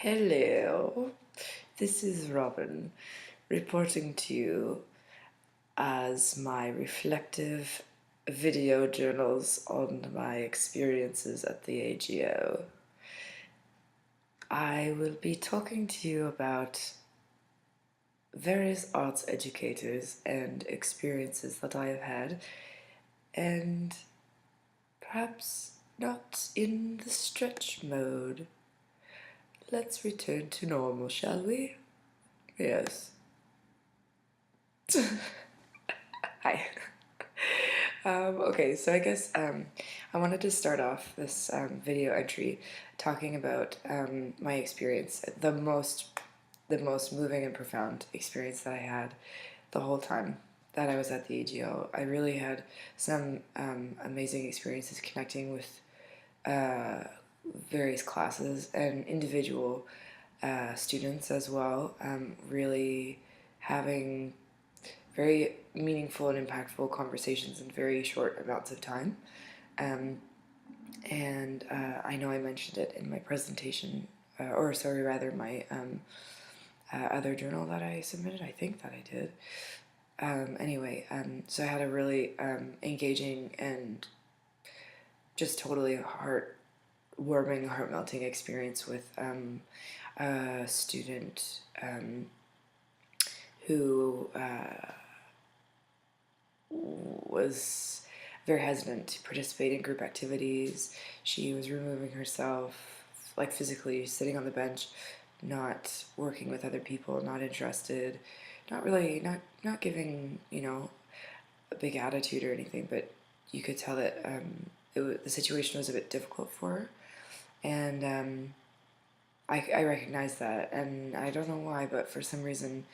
Hello, this is Robin reporting to you as my reflective video journals on my experiences at the AGO. I will be talking to you about various arts educators and experiences that I have had, and perhaps not in the stretch mode. Let's return to normal, shall we? Yes. Hi. Okay, so I guess I wanted to start off this video entry talking about my experience, the most moving and profound experience that I had the whole time that I was at the AGO. I really had some amazing experiences connecting with various classes and individual students as well, really having very meaningful and impactful conversations in very short amounts of time. And I know I mentioned it in my presentation, or sorry, rather my other journal that I submitted. I think that I did. Anyway, so I had a really engaging and just totally heart-warming, heart-melting experience with a student who was very hesitant to participate in group activities. She was removing herself, like physically sitting on the bench, not working with other people, not interested, not giving, a big attitude or anything, but you could tell that the situation was a bit difficult for her. And I recognized that, and I don't know why, but for some reason,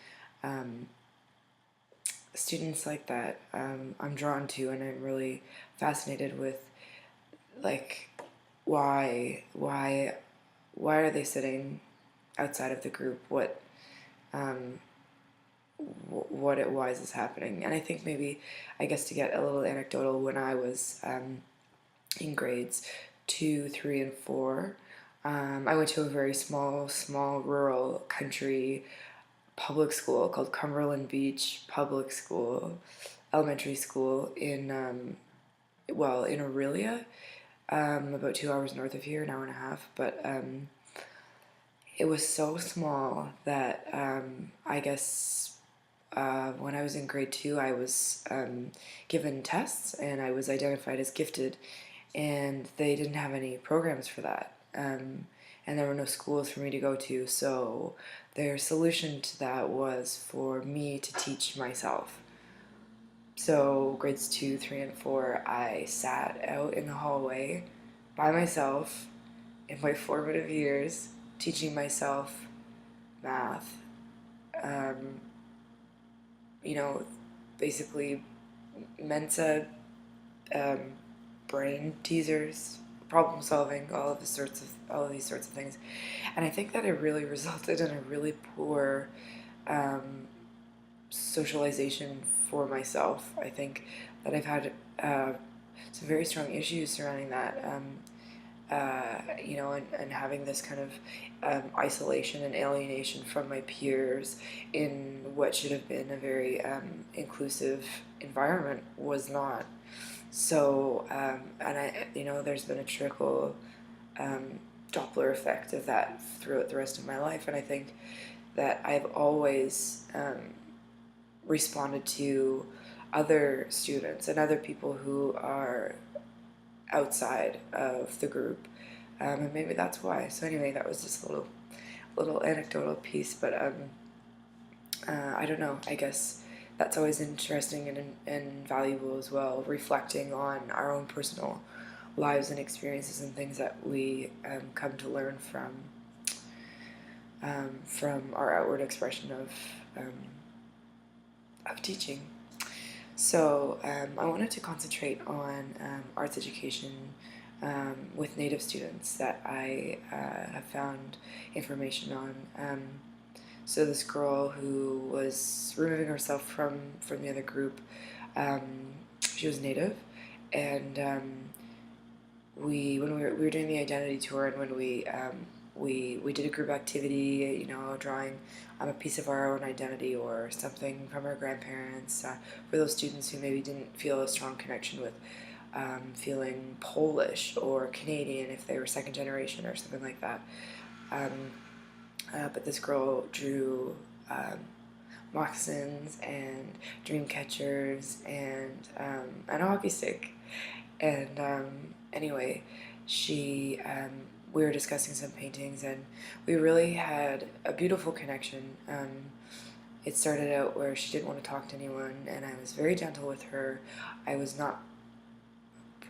students like that I'm drawn to, and I'm really fascinated with, like, why are they sitting outside of the group? Why is this happening? And I think maybe, I guess, to get a little anecdotal, when I was in grades 2, 3, and 4, I went to a very small rural country public school called Cumberland Beach Public School, elementary school in Aurelia, about 2 hours north of here, an hour and a half. But it was so small that I guess when I was in grade 2, I was given tests and I was identified as gifted, and they didn't have any programs for that. And there were no schools for me to go to, so their solution to that was for me to teach myself. So grades 2, 3, and 4, I sat out in the hallway by myself in my formative years, teaching myself math, basically Mensa, brain teasers, problem solving, all of these sorts of things. And I think that it really resulted in a really poor socialization for myself. I think that I've had some very strong issues surrounding that, and having this kind of isolation and alienation from my peers in what should have been a very inclusive environment was not. So, and there's been a trickle Doppler effect of that throughout the rest of my life, and I think that I've always responded to other students and other people who are outside of the group, and maybe that's why. So anyway, that was just a little anecdotal piece, but I don't know, I guess that's always interesting and valuable as well, reflecting on our own personal lives and experiences and things that we come to learn from our outward expression of teaching. So I wanted to concentrate on arts education with Native students that I have found information on. So this girl who was removing herself from the other group, she was Native, and we were doing the identity tour, and when we did a group activity, drawing a piece of our own identity or something from our grandparents, for those students who maybe didn't feel a strong connection with feeling Polish or Canadian if they were second generation or something like that. Um, but this girl drew moccasins and dream catchers and a hockey stick. And anyway, we were discussing some paintings, and we really had a beautiful connection. It started out where she didn't want to talk to anyone, and I was very gentle with her. I was not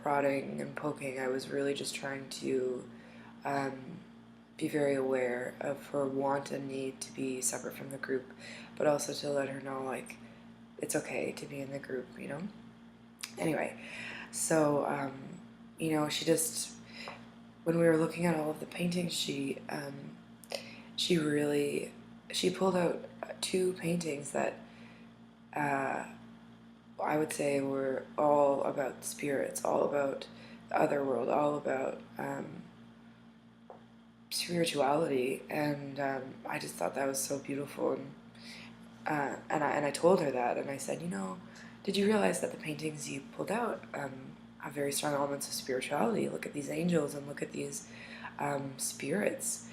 prodding and poking. I was really just trying to um, be very aware of her want and need to be separate from the group, but also to let her know, like, it's okay to be in the group. Anyway, so, she just, when we were looking at all of the paintings, she pulled out two paintings that I would say were all about spirits, all about the other world, all about spirituality, and I just thought that was so beautiful. And I told her that, and I said, did you realize that the paintings you pulled out have very strong elements of spirituality? Look at these angels and look at these spirits.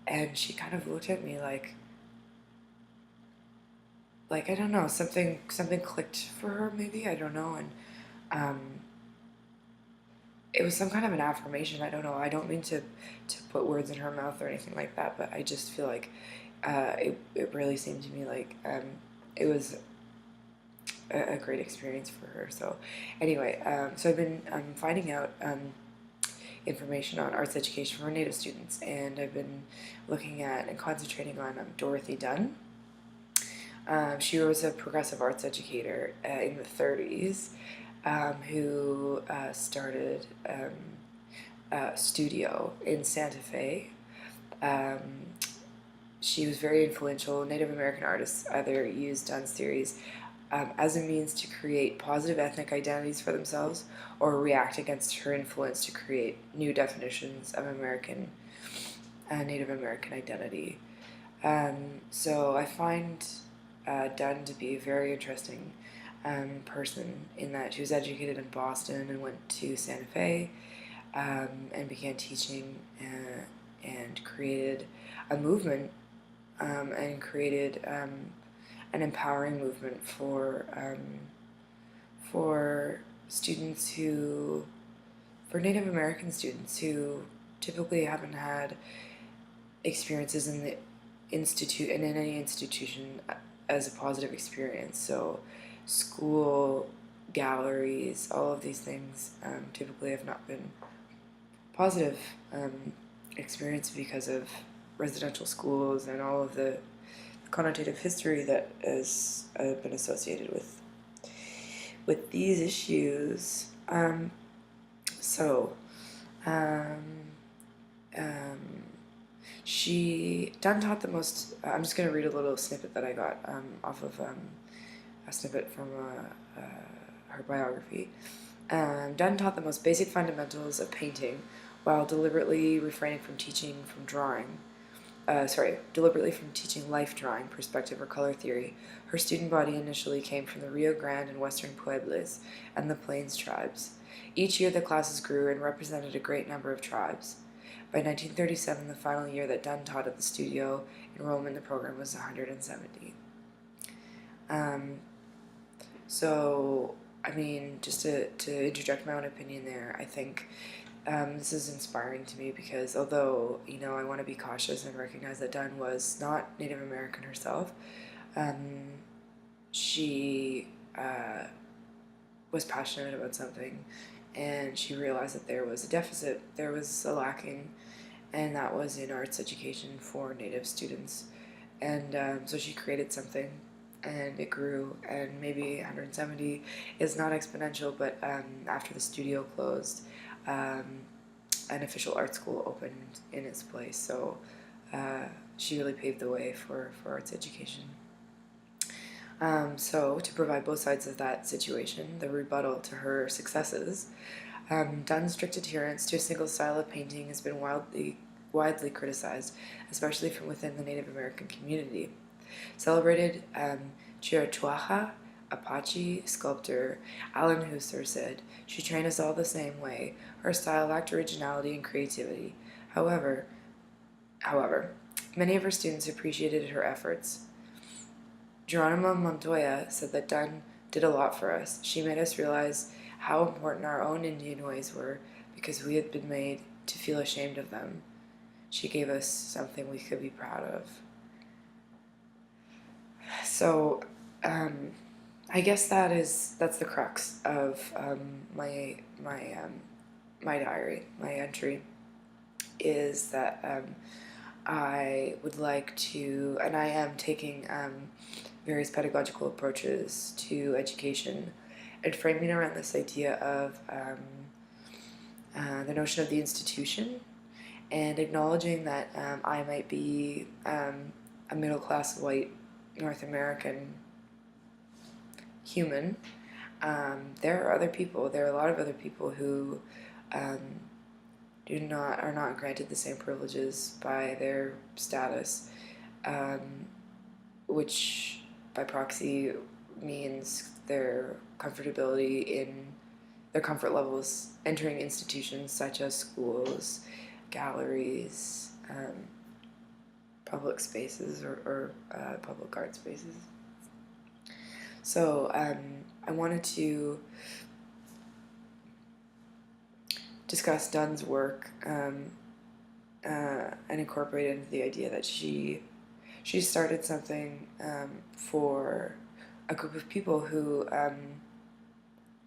And she kind of looked at me like I don't know, something clicked for her, maybe, I don't know. And um, it was some kind of an affirmation. I don't know. I don't mean to put words in her mouth or anything like that, but I just feel like it really seemed to me like it was a great experience for her. So anyway, so I've been finding out information on arts education for Native students, and I've been looking at and concentrating on Dorothy Dunn. She was a progressive arts educator in the 30s who started a studio in Santa Fe. She was very influential. Native American artists either used Dunn's theories as a means to create positive ethnic identities for themselves, or react against her influence to create new definitions of Native American identity. So I find Dunn to be a very interesting person in that she was educated in Boston and went to Santa Fe and began teaching and created a movement and created an empowering movement for students for Native American students who typically haven't had experiences in any institution as a positive experience. So school, galleries, all of these things typically have not been positive experience because of residential schools and all of the connotative history that has been associated with these issues. Dunn taught the most. I'm just going to read a little snippet that I got off of a snippet from her biography. Dunn taught the most basic fundamentals of painting while deliberately refraining from teaching life drawing, perspective, or color theory. Her student body initially came from the Rio Grande and Western Pueblos and the Plains tribes. Each year the classes grew and represented a great number of tribes. By 1937, the final year that Dunn taught at the studio, enrollment in the program was 170. So, I mean, just to interject my own opinion there, I think this is inspiring to me because although, I want to be cautious and recognize that Dunn was not Native American herself, she was passionate about something, and she realized that there was a deficit, there was a lacking, and that was in arts education for Native students. And so she created something, and it grew, and maybe 170 is not exponential, but after the studio closed, an official art school opened in its place. So she really paved the way for arts education. So to provide both sides of that situation, the rebuttal to her successes, Dunn's strict adherence to a single style of painting has been widely criticized, especially from within the Native American community. Celebrated Chiricahua Apache sculptor Alan Husser said, "She trained us all the same way. Her style lacked originality and creativity. However, however, many of her students appreciated her efforts." Geronimo Montoya said that Dunn did a lot for us. She made us realize how important our own Indian ways were because we had been made to feel ashamed of them. She gave us something we could be proud of. So, I guess that's the crux of my diary. My entry is that I would like to, and I am taking various pedagogical approaches to education and framing around this idea of the notion of the institution and acknowledging that I might be a middle class white North American human. There are a lot of other people who are not granted the same privileges by their status, which by proxy means their comfortability in their comfort levels entering institutions such as schools, galleries, public spaces, or public art spaces. So I wanted to discuss Dunn's work and incorporate into the idea that she started something for a group of people who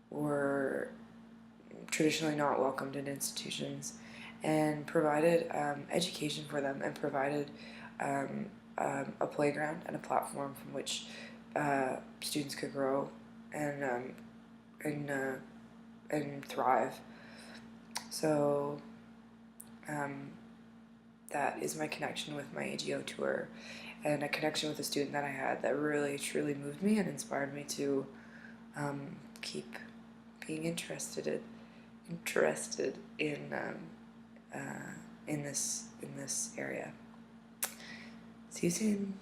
were traditionally not welcomed in institutions, and provided education for them, and provided a playground and a platform from which students could grow and thrive. So that is my connection with my AGO tour, and a connection with a student that I had that really truly moved me and inspired me to keep being interested in this area. See you soon.